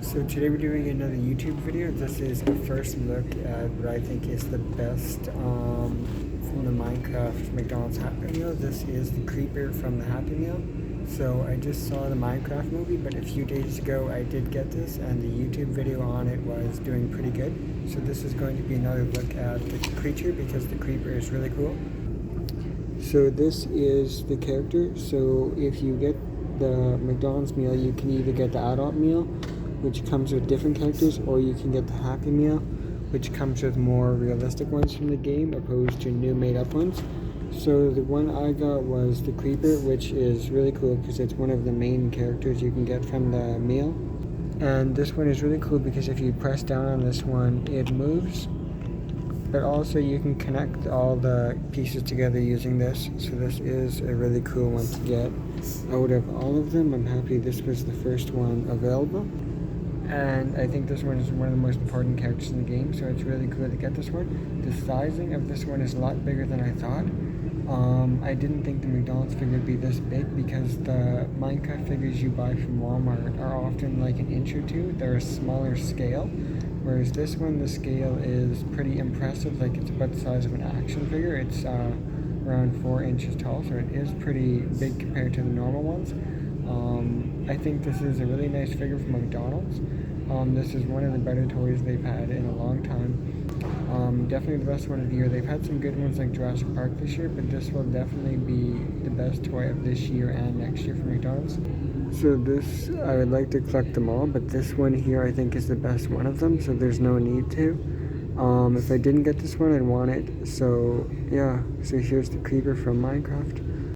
So today we're doing another YouTube video. This is a first look at what I think is the best from the Minecraft McDonald's Happy Meal. This is the Creeper from the Happy Meal. So I just saw the Minecraft movie, but a few days ago I did get this, and the YouTube video on it was doing pretty good. So this is going to be another look at the creature because the Creeper is really cool. So this is the character. So if you get the McDonald's meal, you can either get the adult meal, which comes with different characters, or you can get the Happy Meal, which comes with more realistic ones from the game opposed to new made up ones. So the one I got was the Creeper, which is really cool because it's one of the main characters you can get from the meal. And this one is really cool because if you press down on this one, it moves, but also you can connect all the pieces together using this. So this is a really cool one to get. Out of all of them, I'm happy this was the first one available. And I think this one is one of the most important characters in the game, so it's really cool to get this one. The sizing of this one is a lot bigger than I thought. I didn't think the McDonald's figure would be this big because the Minecraft figures you buy from Walmart are often like an inch or two. They're a smaller scale, whereas this one, the scale is pretty impressive. Like it's about the size of an action figure. It's around 4 inches tall, so it is pretty big compared to the normal ones. I think this is a really nice figure from McDonald's. This is one of the better toys they've had in a long time. Definitely the best one of the year. They've had some good ones like Jurassic Park this year, but this will definitely be the best toy of this year and next year from McDonald's. So this, I would like to collect them all, but this one here I think is the best one of them, so there's no need to. If I didn't get this one, I'd want it. So yeah, so here's the Creeper from Minecraft.